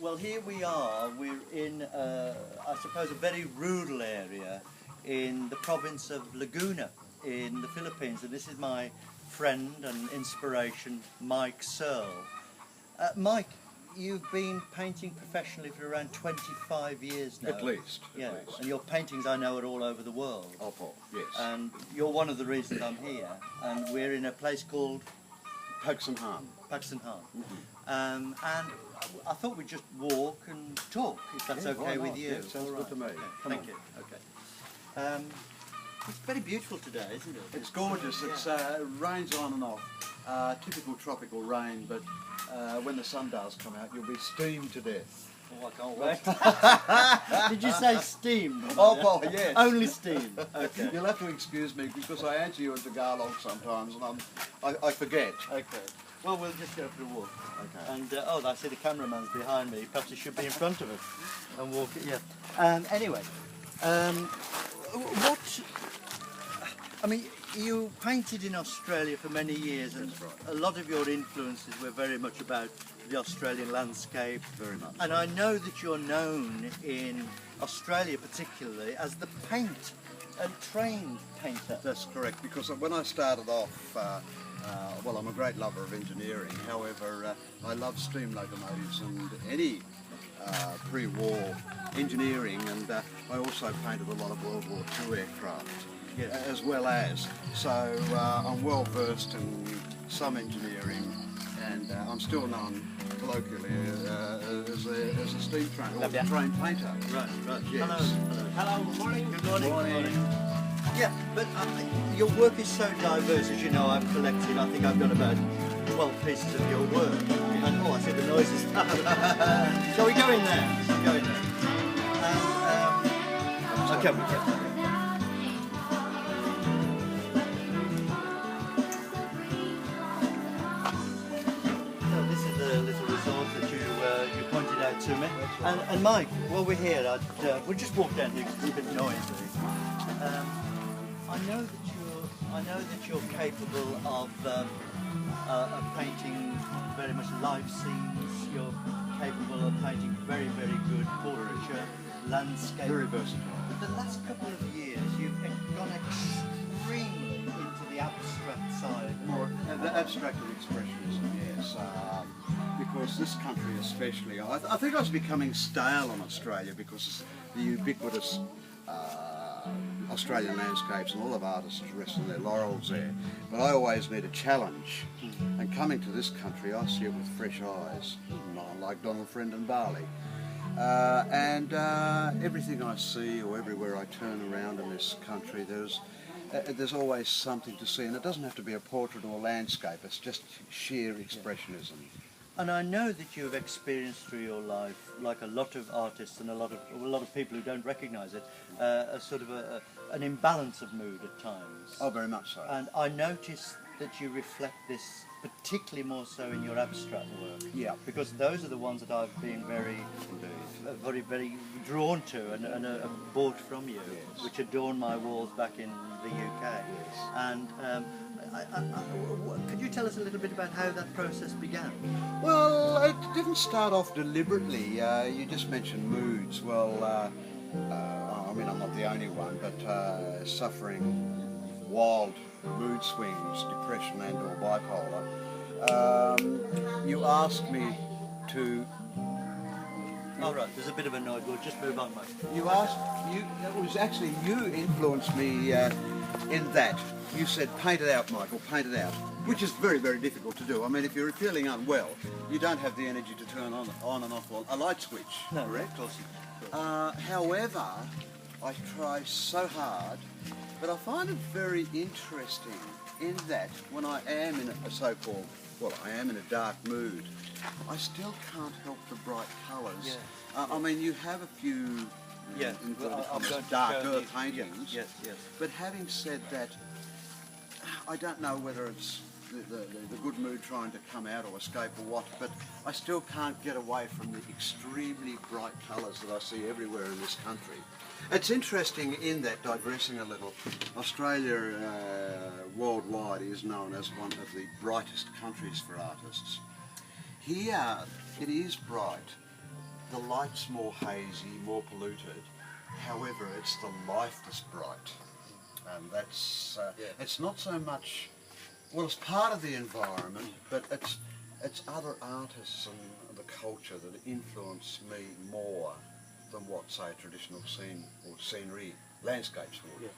Well, here we are. We're in, I suppose, a very rural area in the province of Laguna in the Philippines. And this is my friend and inspiration, Mike Searle. Mike, you've been painting professionally for around 25 years now. At least. Yeah, At least. and your paintings I know are all over the world. Oh, Paul, yes. And you're one of the reasons I'm here. And we're in a place called Pagsanjan. Pagsanjan. Mm-hmm. And I thought we'd just walk and talk, if that's okay with you. Yeah, sounds good to me. Okay. Come Thank on. you. Okay. It's very beautiful today, isn't it? It's gorgeous. It rains on and off. Typical tropical rain, but when the sun does come out, you'll be steamed to death. Oh, I can't wait. Did you say steam? Oh, Paul, yes. Only steam. Okay. You'll have to excuse me because I answer you in Tagalog sometimes, and I forget. Okay. Well, we'll just go for a walk. Okay. And oh, I see the cameraman's behind me. Perhaps he should be in front of us and walk it. Yeah. Anyway, what? I mean, you painted in Australia for many years, and That's right. a lot of your influences were very much about the Australian landscape. Very much. And I know that you're known in Australia, particularly, as the paint and trained painter. That's correct, because when I started off, well, I'm a great lover of engineering. However, I love steam locomotives and any pre-war engineering, and I also painted a lot of World War II aircraft, Yes. as well as. So I'm well versed in some engineering, and I'm still known colloquially as a steam train or train painter. Right, right. Yes. Hello. Hello, good morning. Good morning. Morning. Yeah, but your work is so diverse. As you know, I've collected, I think I've got about 12 pieces of your work. And, oh, I see the noises. Shall we go in there? Go in there. Okay, we get So this is the little resort that you pointed out to me. And Mike, while we're here, we'll just walk down here because it's a bit noisy. I know that you're capable of painting very much life scenes. You're capable of painting very, very good portraiture, landscape. Very versatile. But the last couple of years, you've gone extremely into the abstract side. More the abstracted expressionism, yes. Because this country especially, I think I was becoming stale on Australia because the ubiquitous Australian landscapes, and all of artists rest on their laurels there. But I always need a challenge, and coming to this country I see it with fresh eyes, not like Donald Friend Barley. And everything I see, or everywhere I turn around in this country, there's always something to see, and it doesn't have to be a portrait or landscape, it's just sheer expressionism. And I know that you've experienced through your life, like a lot of artists and a lot of people who don't recognise it, a sort of an imbalance of mood at times. Oh, very much so. And I notice that you reflect this particularly more so in your abstract work. Yeah. Because those are the ones that I've been very drawn to and bought from you, Yes. which adorn my walls back in the UK. Yes. And could you tell us a little bit about how that process began? Well, it didn't start off deliberately. You just mentioned moods. Well, I mean, I'm not the only one, but suffering wild mood swings, depression and or bipolar. You asked me to... All right, there's a bit of a noise. We'll just move on, mate. It was actually you influenced me in that. You said, paint it out, Michael, paint it out, which is very, very difficult to do. I mean, if you're feeling unwell, you don't have the energy to turn on and off a light switch, No, correct? of course not. However, I try so hard, but I find it very interesting in that when I am in a so-called, well, I am in a dark mood, I still can't help the bright colours. Yeah. I mean, you have a few Yeah, well, I'm going to dark show earth you- paintings. Yes, yes. But having said that, I don't know whether it's the good mood trying to come out or escape or what, but I still can't get away from the extremely bright colours that I see everywhere in this country. It's interesting in that, digressing a little, Australia worldwide is known as one of the brightest countries for artists. Here it is bright, the light's more hazy, more polluted. However, it's the life that's bright, and that's it's not so much. Well, it's part of the environment, but it's other artists and the culture that influence me more than what, say, traditional scene or scenery landscapes would.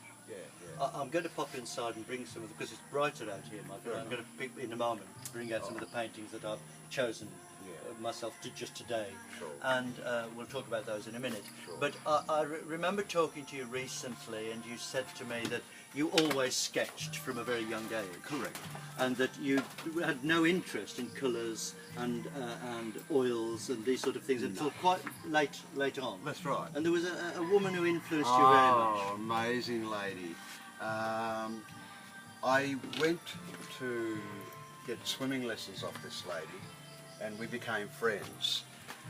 I'm going to pop inside and bring some of the, because it's brighter out here, Michael. I'm going to pick in a moment, bring out some of the paintings that I've chosen myself to just today, and we'll talk about those in a minute. But I remember talking to you recently, and you said to me that you always sketched from a very young age. Correct. And that you had no interest in colours and oils and these sort of things until quite late on. That's right. And there was a woman who influenced you very much. Oh, amazing lady. I went to get swimming lessons off this lady, and we became friends.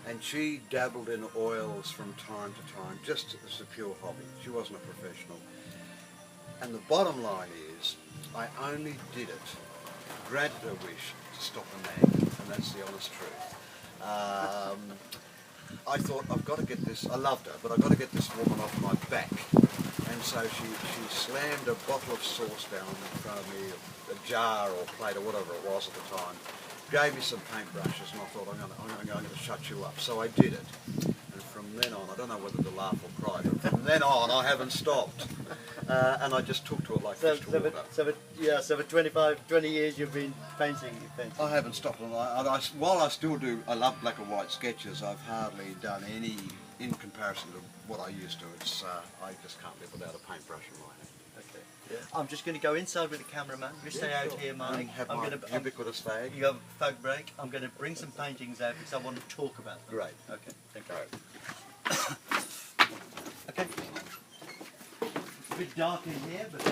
And she dabbled in oils from time to time, just as a pure hobby. She wasn't a professional. And the bottom line is, I only did it, granted her wish to stop a nag, and that's the honest truth. I thought, I've got to get this, I loved her, but I've got to get this woman off my back. And so she slammed a bottle of sauce down in front of me, a jar or plate or whatever it was at the time, gave me some paintbrushes, and I thought, I'm going to shut you up. So I did it. And from then on, I don't know whether to laugh or cry, but from then on I haven't stopped. And I just took to it like fish to water. So for 20 years you've been painting. I haven't stopped. And while I still do, I love black and white sketches, I've hardly done any in comparison to what I used to. It's I just can't live without a paintbrush in my hand. Okay. Yeah. I'm just going to go inside with the cameraman. You stay out here, Mike. I'm going to ubiquitous fag. You have a fag break. I'm going to bring some paintings out because I want to talk about them. Great. Okay. Thank you. Okay. A bit dark in here, but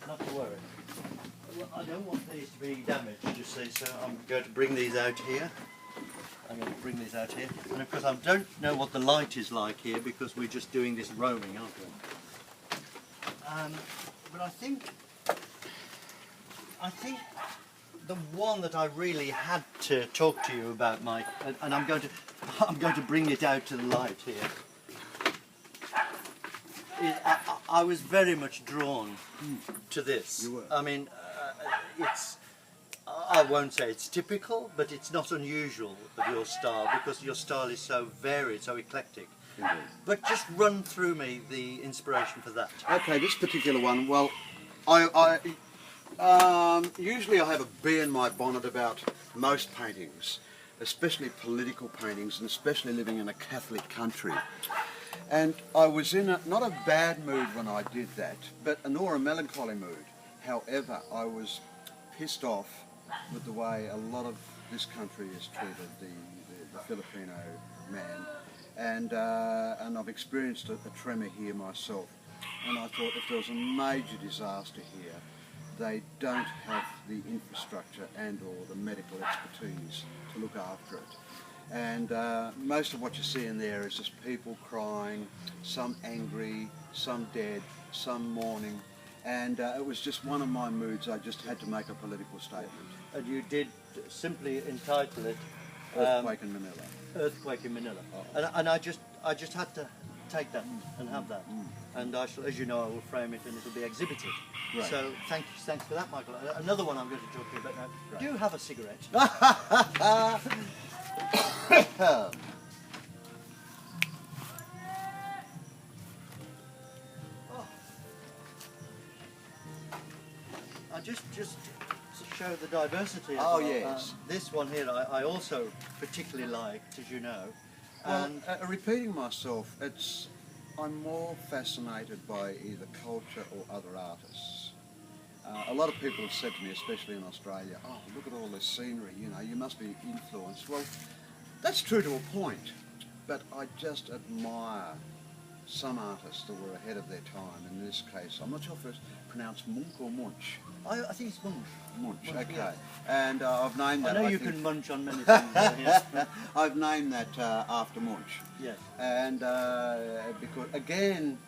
not to worry. Well, I don't want these to be damaged, you see, so I'm going to bring these out here. And of course I don't know what the light is like here because we're just doing this roaming, aren't we? But I think the one that I really had to talk to you about, Mike, and I'm going to bring it out to the light here. I was very much drawn to this. You were. I mean, I won't say it's typical, but it's not unusual of your style because your style is so varied, so eclectic. Indeed. But just run through me the inspiration for that. Okay, this particular one, well, usually I have a bee in my bonnet about most paintings, especially political paintings, and especially living in a Catholic country. And I was in not a bad mood when I did that, but nor a melancholy mood. However, I was pissed off with the way a lot of this country has treated the Filipino man, and I've experienced a tremor here myself. And I thought if there was a major disaster here, they don't have the infrastructure and or the medical expertise to look after it. And most of what you see in there is just people crying, some angry, some dead, some mourning. And it was just one of my moods. I just had to make a political statement. And you did simply entitle it Earthquake in Manila. Earthquake in Manila. And I just had to take that and have that. And I shall, as you know, I will frame it and it will be exhibited. Right. So thanks for that, Michael. Another one I'm going to talk to you about now. Right. Do you have a cigarette? I just to show the diversity. Oh, well. yes. This one here I also particularly liked, as you know. Well, And repeating myself, I'm more fascinated by either culture or other artists. A lot of people have said to me, especially in Australia, oh, look at all this scenery, you know, you must be influenced. Well, that's true to a point, but I just admire some artists that were ahead of their time. In this case, I'm not sure if it's pronounced Munch or Munch. I think it's Munch. Munch, okay. Yeah. And I've named that. I know you can munch on many things. Yes. I've named that after Munch. Yes. And because, again,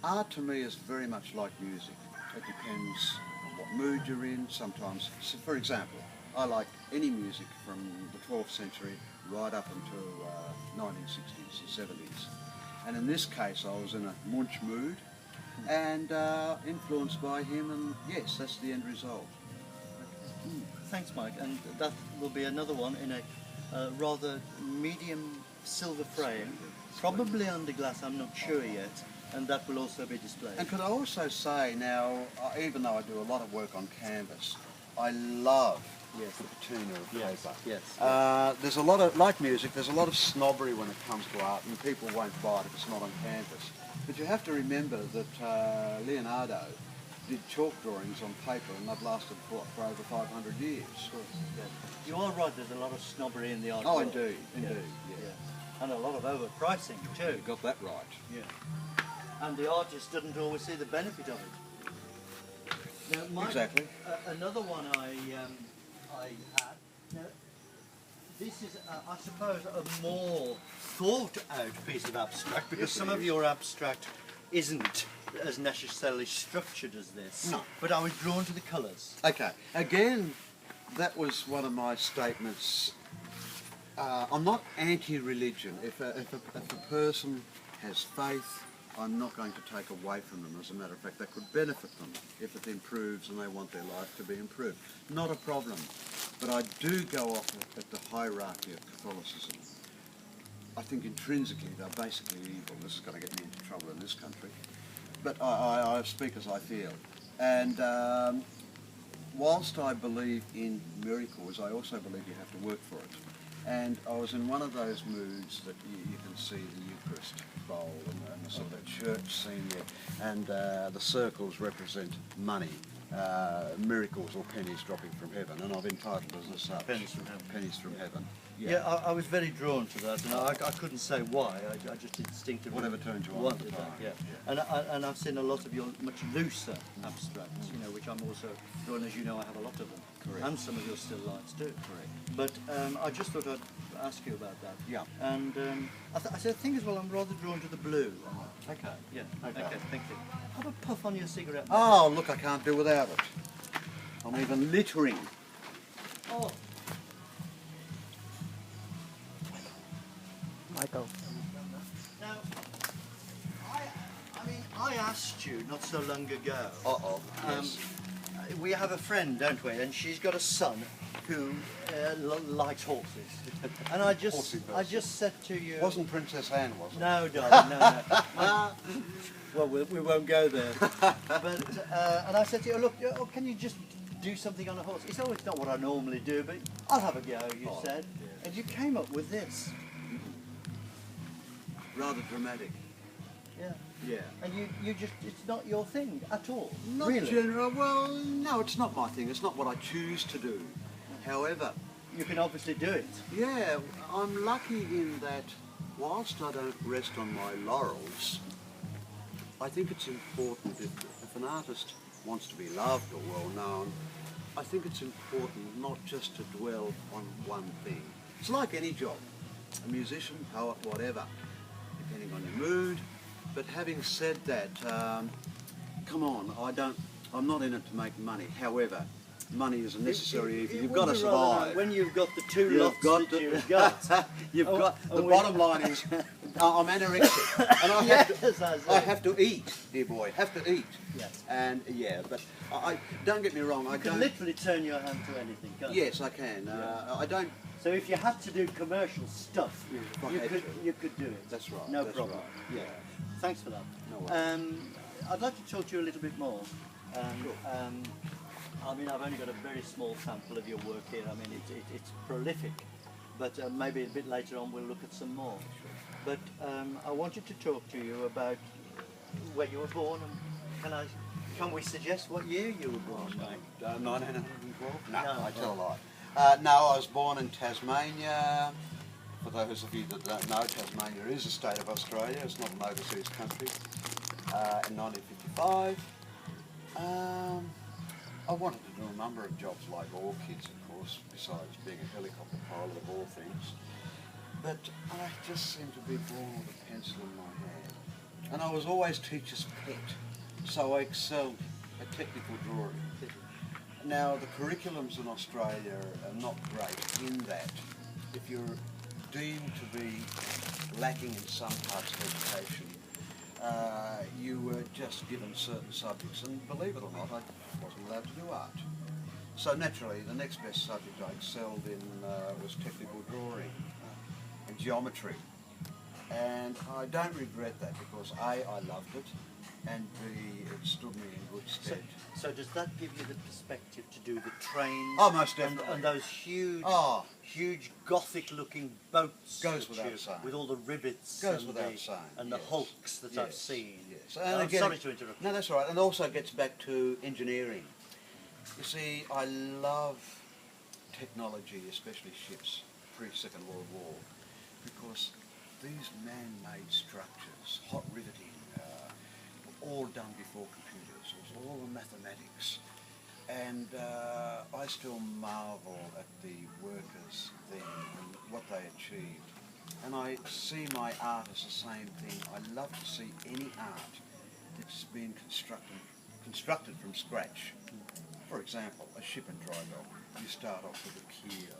art to me is very much like music. It depends on what mood you're in. Sometimes, so for example, I like any music from the 12th century right up until 1960s and 70s. And in this case, I was in a Munch mood and influenced by him, and yes, that's the end result. Thanks, Mike. And that will be another one in a rather medium silver frame, probably under glass, I'm not sure yet, and that will also be displayed. And could I also say now, even though I do a lot of work on canvas, I love the patina of paper. Yes. There's a lot of, like music, there's a lot of snobbery when it comes to art, and people won't buy it if it's not on canvas. But you have to remember that Leonardo did chalk drawings on paper, and they've lasted for over 500 years. Yeah. You are right, there's a lot of snobbery in the art Oh, world. indeed, Yeah. indeed. Yeah. And a lot of overpricing too. You got that right. Yeah. And the artist doesn't always see the benefit of it. Now, Mike, Exactly. Another one I had. Now, this is, I suppose, a more thought-out piece of abstract, because Yes, some it of is. your abstract isn't as necessarily structured as this. No. But I was drawn to the colours. Okay, again, that was one of my statements. I'm not anti-religion. If a person has faith, I'm not going to take away from them. As a matter of fact, that could benefit them if it improves and they want their life to be improved. Not a problem. But I do go off at the hierarchy of Catholicism. I think intrinsically they're basically evil. This is going to get me into trouble in this country. But I speak as I feel. And whilst I believe in miracles, I also believe you have to work for it. And I was in one of those moods that you can see the Eucharist bowl and the sort of church scene there, and the circles represent money, miracles or pennies dropping from heaven, and I've entitled it as such. Pennies from heaven. Pennies from heaven. Yeah, I was very drawn to that, and I couldn't say why. I just instinctively Whatever turned you on at wanted the that. time. Yeah, and I've seen a lot of your much looser abstracts, you know, which I'm also drawn. As you know, I have a lot of them, Correct. and some of your still lifes too. Correct. But I just thought I'd ask you about that. Yeah. And I think as well, I'm rather drawn to the blue. Okay. Yeah. Okay. Thank you. Have a puff on your cigarette. Oh, look, I can't do without it. I'm even littering. Oh. Michael. Now, I asked you not so long ago. Uh-oh. Yes. We have a friend, don't we? And she's got a son who likes horses. And I just said to you. Wasn't Princess Anne, was it? No, darling, no. Well, we won't go there. But and I said to you, look, can you just do something on a horse? He said, oh, it's not what I normally do, but I'll have a go. You said, and you came up with this. Rather dramatic. Yeah. Yeah. And you just—it's not your thing at all. Not really. general. Well, no, it's not my thing. It's not what I choose to do. However, You can obviously do it. yeah, I'm lucky in that whilst I don't rest on my laurels, I think it's important if an artist wants to be loved or well known, I think it's important not just to dwell on one thing. It's like any job, a musician, poet, whatever, depending on your mood. But having said that, come on, I'm not in it to make money. However, money is a necessary evil. You've got to survive. When you've got the two You've lots got that to- you've got. You've Oh, got oh, the we- bottom line is I'm anorexic and I have to eat, dear boy. Have to eat. Yes. And yeah, but I don't get me wrong. I You can don't. literally turn your hand to anything, can't you? Yes, I can. I don't. So if you had to do commercial stuff, If I you had could to. you could do it. That's right. No that's problem. Right. Yeah. Thanks for that. No worries. I'd like to talk to you a little bit more. Sure. I mean, I've only got a very small sample of your work here. I mean, it's prolific, but maybe a bit later on we'll look at some more. But I wanted to talk to you about where you were born, and can we suggest what year you were born, Mike? 1912? No, No. I tell a lie. No, I was born in Tasmania. For those of you that don't know, Tasmania is a state of Australia. It's not an overseas country. In 1955. I wanted to do a number of jobs like all kids, of course, besides being a helicopter pilot of all things. But I just seemed to be born with a pencil in my hand. And I was always teacher's pet, so I excelled at technical drawing. Now, the curriculums in Australia are not great in that if you're deemed to be lacking in some parts of education, you were just given certain subjects, and believe it or not, I wasn't allowed to do art. So naturally, the next best subject I excelled in was technical drawing and geometry. And I don't regret that because A, I loved it, and B, it stood me in good stead. So does that give you the perspective to do the trains? Oh, most definitely. And those huge, huge Gothic-looking boats. Goes without saying. With all the rivets. Goes without saying. And the hulks that I've seen. Yes. And I'm sorry to interrupt. No, that's all right. And also gets back to engineering. You see, I love technology, especially ships, pre-Second World War, because these man-made structures, hot riveting, were all done before computers. It was all the mathematics. And I still marvel at the workers then and what they achieved. And I see my art as the same thing. I love to see any art that's been constructed from scratch. For example, a ship in dry dock. You start off with the keel,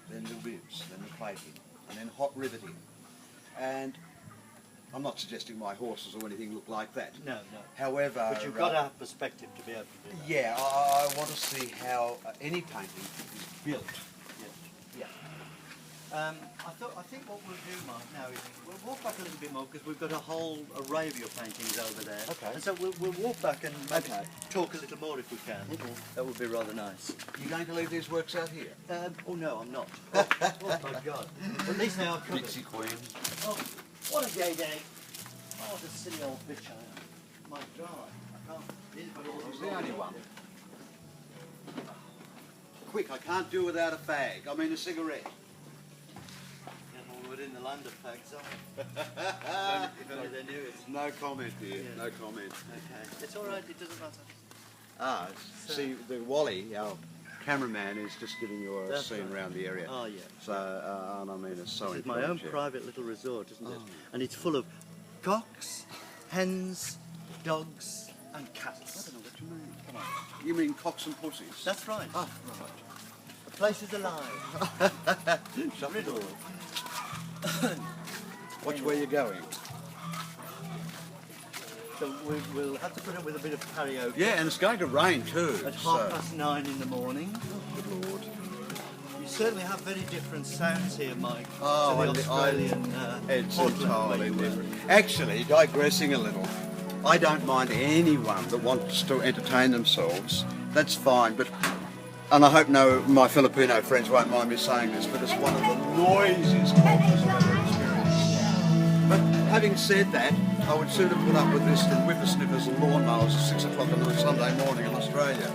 then the ribs, then the plating, and then hot riveting. And I'm not suggesting my horses or anything look like that. No, no. However... But you've got to have perspective to be able to do that. Yeah, I want to see how any painting is built. Yeah. I think what we'll do, Mark, now is we'll walk back a little bit more because we've got a whole array of your paintings over there. Okay. And so we'll walk back and maybe talk a little more if we can. That would be rather nice. You going to leave these works out here? Oh no, I'm not. Oh my God. At least now I've covered. Dixie Queen. Oh, what a gay day. Oh, what a silly old bitch I am. My God, I can't. He's got all It's these the only wrong- one. Quick, I can't do without a fag. I mean a cigarette. We're in the land of fags, aren't we? If only they knew it. No comment here, Yeah. no comment. Okay. It's all right, it doesn't matter. See, the Wally, our cameraman, is just giving you a That's scene right. around the area. Oh, yeah. So, and I mean, it's so This is my own encouraging. private little resort, isn't it? Oh. And it's full of cocks, hens, dogs, and cats. I don't know what you mean. Come on. You mean cocks and pussies? That's right. Oh, right. The place is alive. Shut the door. Riddle. Watch where you're going. So we'll have to put up with a bit of karaoke. Yeah, and it's going to rain too. At so. 9:30 in the morning. Good Lord. You certainly have very different sounds here, Mike, Oh, to the Australian It's Portland entirely where you were. different. Actually, digressing a little, I don't mind anyone that wants to entertain themselves. That's fine, but, and I hope my Filipino friends won't mind me saying this, but it's one of the noisiest cultures I've ever experienced. But having said that, I would sooner put up with this than whippersnippers and lawnmowers at 6 o'clock on a Sunday morning in Australia.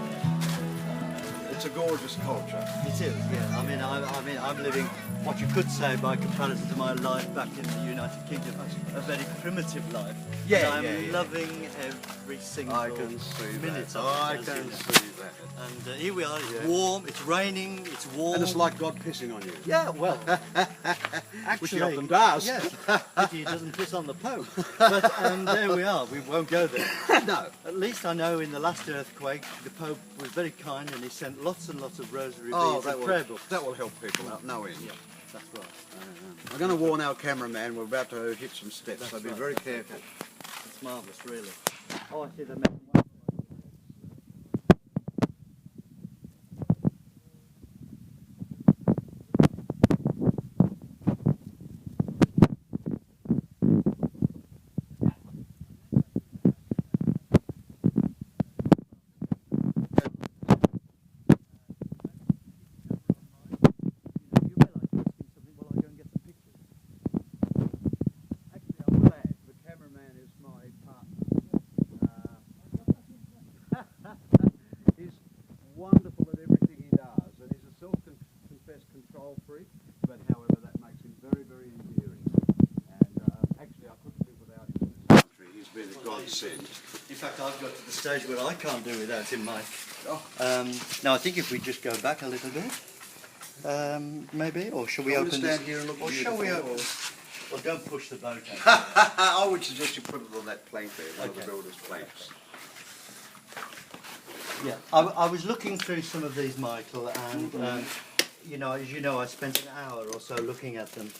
It's a gorgeous culture. It is, yeah. I mean, I'm living what you could say by comparison to my life back in the United Kingdom, a very primitive life. Yeah, and I'm yeah. loving every single I can see minute that. of it. I as can you know. see that. And here we are. It's Yeah. warm. It's raining. It's warm. And it's like God pissing on you. yeah, well, actually, Which he often does. Yes, pity he doesn't piss on the Pope. But there we are. We won't go there. No. At least I know in the last earthquake, the Pope was very kind and he sent lots and lots of rosary beads and prayer books. that will help people out, no end. Yeah, that's right. I'm going to warn our cameraman, we're about to hit some steps, That's so be right. very careful. It's marvellous, really. Oh, I see the wonderful at everything he does, and he's a self-confessed control freak, but however that makes him very, very endearing. And actually I couldn't do without him in this country. He's been a godsend. In fact, I've got to the stage where I can't do without him, Mike. Oh. Now, I think if we just go back a little bit, maybe, or shall we I'm open gonna this? stand here and look Or shall we beautiful. open? Well, don't push the boat out. I would suggest you put it on that plank there, one of the Okay. builder's planks. Yeah, I was looking through some of these, Michael, and you know, as you know, I spent an hour or so looking at them,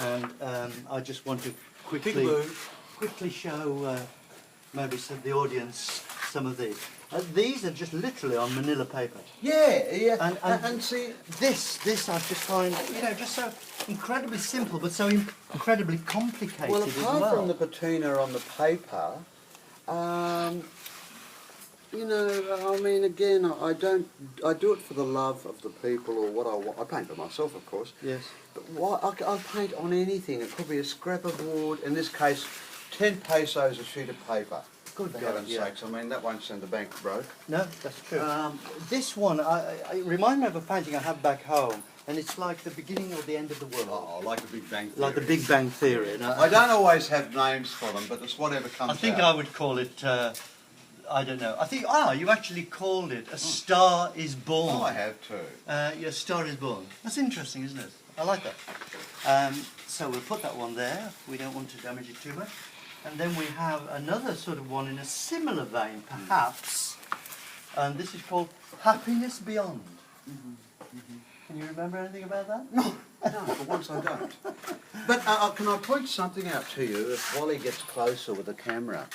and I just want to quickly show maybe the audience some of these. These are just literally on manila paper. Yeah. And see, this I just find, you know, just so incredibly simple, but so incredibly complicated Well, as apart well. from the patina on the paper, you know, I mean, again, I do it for the love of the people or what I want. I paint for myself, of course. Yes. But I'll paint on anything. It could be a scrap of wood. In this case, 10 pesos a sheet of paper. Good For God, heaven's sakes, I mean, that won't send the bank broke. No, that's true. This one, it reminds me of a painting I have back home, and it's like the beginning or the end of the world. Oh, like the Big Bang Theory. Like the Big Bang Theory. And I don't always have names for them, but it's whatever comes out. I think I would call it, I don't know. I think, you actually called it A Star is Born. Oh, I have too. Your Star is Born. That's interesting, isn't it? I like that. So we'll put that one there. We don't want to damage it too much. And then we have another sort of one in a similar vein, perhaps. And this is called Happiness Beyond. Can you remember anything about that? No, for once I don't. But can I point something out to you if Wally gets closer with the camera?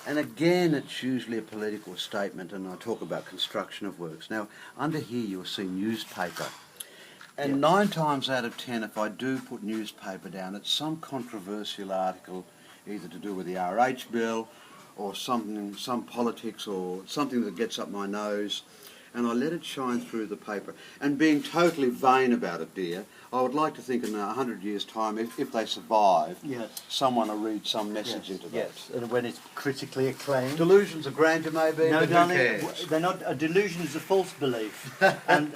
And again, it's usually a political statement, and I talk about construction of works. Now, under here you'll see newspaper. And 9 times out of 10, if I do put newspaper down, it's some controversial article, either to do with the RH bill or something, some politics or something that gets up my nose, and I let it shine through the paper. And being totally vain about it, dear, I would like to think in 100 years' time, if they survive, someone will read some message into that. Yes, and when it's critically acclaimed. Delusions of grandeur, maybe. No, but darling, who cares? they're not. A delusion is a false belief, and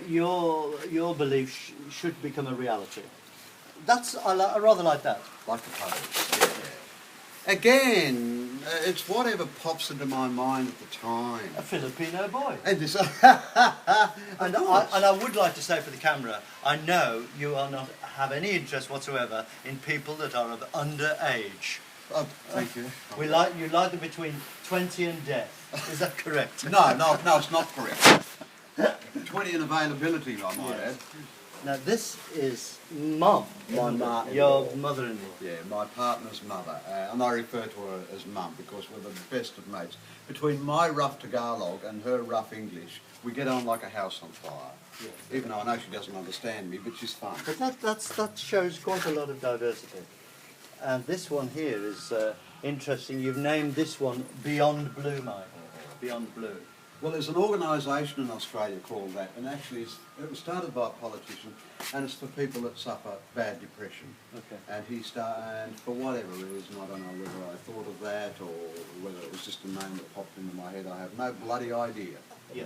your belief should become a reality. I rather like that. Like the pose. Yeah. Again, it's whatever pops into my mind at the time. A Filipino boy. And this, And I would like to say for the camera, I know you are not have any interest whatsoever in people that are of underage. oh, thank you. You like them between 20 and death. Is that correct? No, it's not correct. 20 in availability, I might add. Now this is Mum, your mother-in-law. Yeah, my partner's mother, and I refer to her as Mum because we're the best of mates. Between my rough Tagalog and her rough English, we get on like a house on fire. Yeah. Even though I know she doesn't understand me, but she's fun. But that shows quite a lot of diversity. And this one here is interesting. You've named this one Beyond Blue, Michael. Beyond Blue. Well, there's an organisation in Australia called that, and actually it was started by a politician, and it's for people that suffer bad depression. Okay. And and for whatever reason, I don't know whether I thought of that or whether it was just a name that popped into my head. I have no bloody idea. Yeah.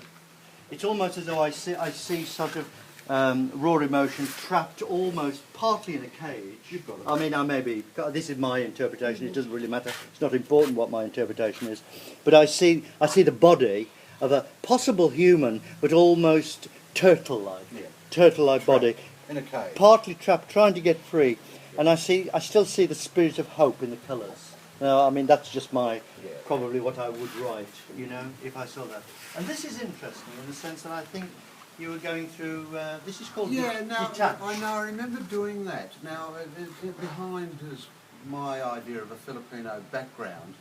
It's almost as though I see sort of raw emotion trapped almost partly in a cage. You've got it. I mean, I may be, this is my interpretation, it doesn't really matter. It's not important what my interpretation is. But I see the body of a possible human, but almost turtle-like. Yeah. Turtle-like body. In a cage. Partly trapped, trying to get free. And I still see the spirit of hope in the colours. Now, I mean, that's just probably what I would write, you know, if I saw that. And this is interesting in the sense that I think you were going through, this is called detach. I remember doing that. Now, behind is my idea of a Filipino background,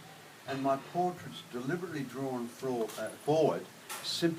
and my portrait's deliberately drawn forward, simply